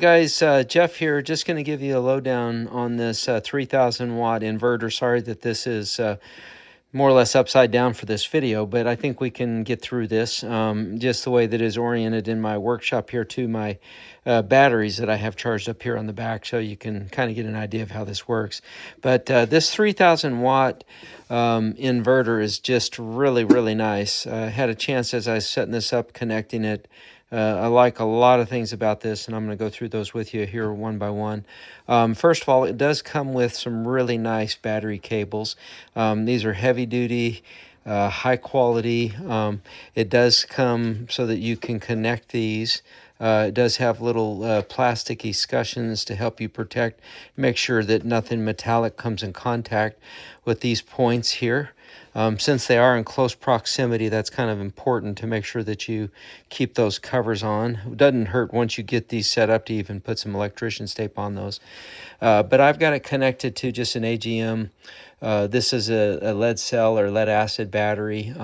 Guys, Jeff here, just going to give you a lowdown on this 3000 watt inverter. Sorry that this is more or less upside down for this video, but I think we can get through this just the way that is oriented in my workshop here to my batteries that I have charged up here on the back, so you can kind of get an idea of how this works. But this 3000 watt inverter is just really nice. I had a chance as I was setting this up, connecting it. I like a lot of things about this, and I'm going to go through those with you here one by one. First of all, it does come with some really nice battery cables. These are heavy duty, high quality. It does come so that you can connect these. It does have little plasticky escutcheons to help you protect, make sure that nothing metallic comes in contact with these points here. Since they are in close proximity, that's kind of important to make sure that you keep those covers on. It doesn't hurt once you get these set up to even put some electrician's tape on those. But I've got it connected to just an AGM. This is a lead cell or lead acid battery.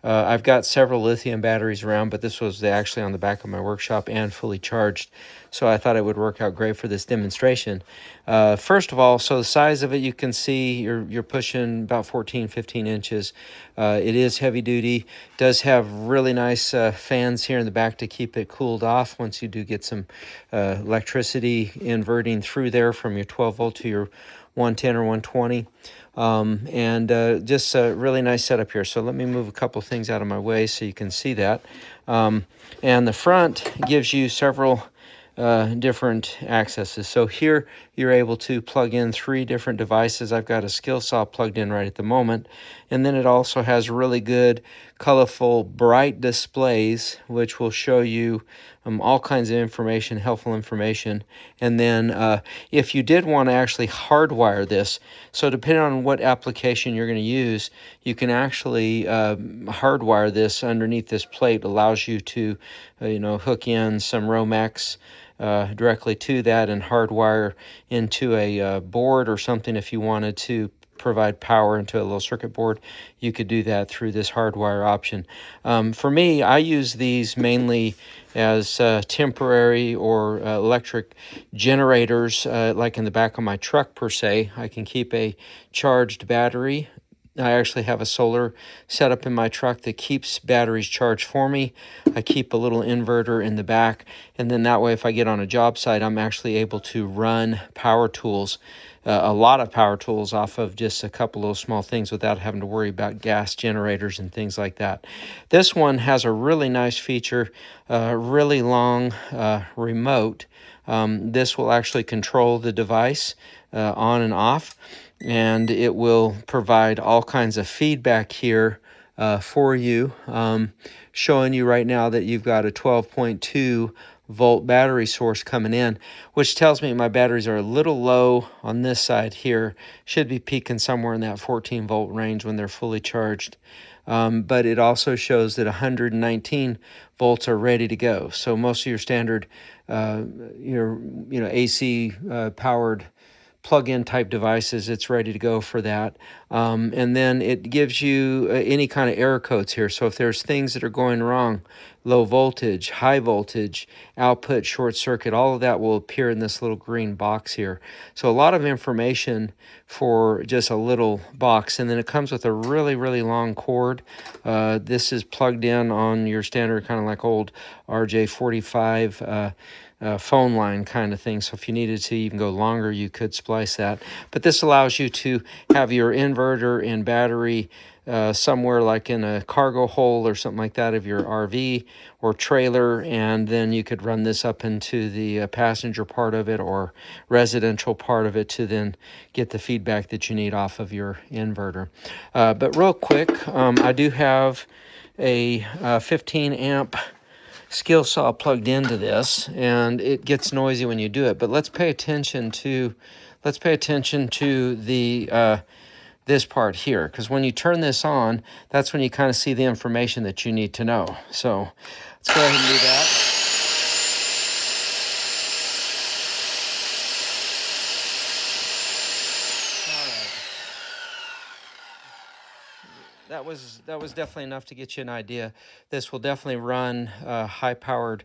I've got several lithium batteries around, but this was actually on the back of my workshop and fully charged. So I thought it would work out great for this demonstration. First of all, so the size of it, you can see you're pushing about 14-15 inches. It is heavy duty, does have really nice fans here in the back to keep it cooled off once you do get some electricity inverting through there from your 12 volt to your 110 or 120. Just a really nice setup here. So let me move a couple things out of my way so you can see that. And the front gives you several different accesses. So here you're able to plug in 3 different devices. I've got a skill saw plugged in right at the moment. And then it also has really good, colorful, bright displays, which will show you all kinds of information, helpful information. And then if you did want to actually hardwire this, so depending on what application you're going to use, you can actually hardwire this underneath this plate. Allows you to, hook in some Romex directly to that and hardwire into a board or something. If you wanted to provide power into a little circuit board, you could do that through this hardwire option. For me, I use these mainly as temporary or electric generators, like in the back of my truck per se. I can keep a charged battery. I actually have a solar setup in my truck that keeps batteries charged for me. I keep a little inverter in the back, and then that way if I get on a job site, I'm actually able to run power tools, a lot of power tools off of just a couple of small things without having to worry about gas generators and things like that. This one has a really nice feature, really long remote. This will actually control the device on and off, and it will provide all kinds of feedback here for you, showing you right now that you've got a 12.2 volt battery source coming in, which tells me my batteries are a little low on this side here. Should be peaking somewhere in that 14 volt range when they're fully charged. But it also shows that 119 volts are ready to go. So most of your standard AC powered plug-in type devices, it's ready to go for that. And then it gives you any kind of error codes here. So if there's things that are going wrong, low voltage, high voltage, output, short circuit, all of that will appear in this little green box here. So a lot of information for just a little box. And then it comes with a really long cord. This is plugged in on your standard kind of like old RJ45 phone line kind of thing. So if you needed to even go longer, you could splice that. But this allows you to have your inverter and battery somewhere like in a cargo hold or something like that of your RV or trailer, and then you could run this up into the passenger part of it or residential part of it to then get the feedback that you need off of your inverter. But real quick, I do have a 15 amp skill saw plugged into this, and it gets noisy when you do it. But let's pay attention to the this part here, because when you turn this on, that's when you kind of see the information that you need to know. So let's go ahead and do that. That was definitely enough to get you an idea. This will definitely run high-powered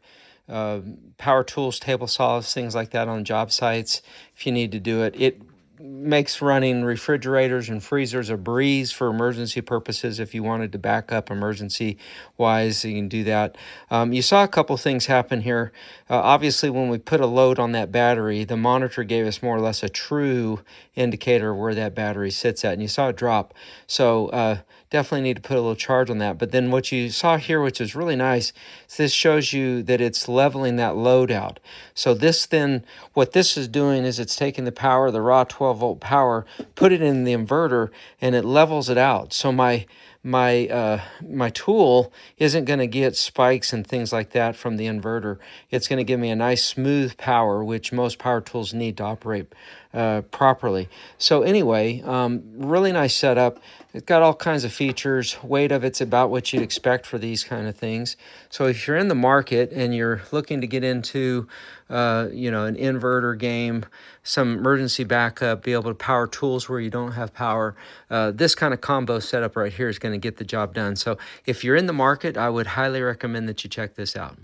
power tools, table saws, things like that on job sites if you need to do it. It makes running refrigerators and freezers a breeze for emergency purposes. If you wanted to back up emergency wise, you can do that. You saw a couple things happen here. Obviously, when we put a load on that battery, the monitor gave us more or less a true indicator where that battery sits at, and you saw it drop. So definitely need to put a little charge on that. But then what you saw here, which is really nice, is this shows you that it's leveling that load out. So this then, what this is doing is it's taking the power, the raw 12-volt power, put it in the inverter, and it levels it out. So my tool isn't going to get spikes and things like that from the inverter. It's going to give me a nice smooth power, which most power tools need to operate properly. So anyway, really nice setup. It's got all kinds of features. Weight of it's about what you'd expect for these kind of things. So if you're in the market and you're looking to get into an inverter game, some emergency backup, be able to power tools where you don't have power, this kind of combo setup right here is going to get the job done. So if you're in the market, I would highly recommend that you check this out.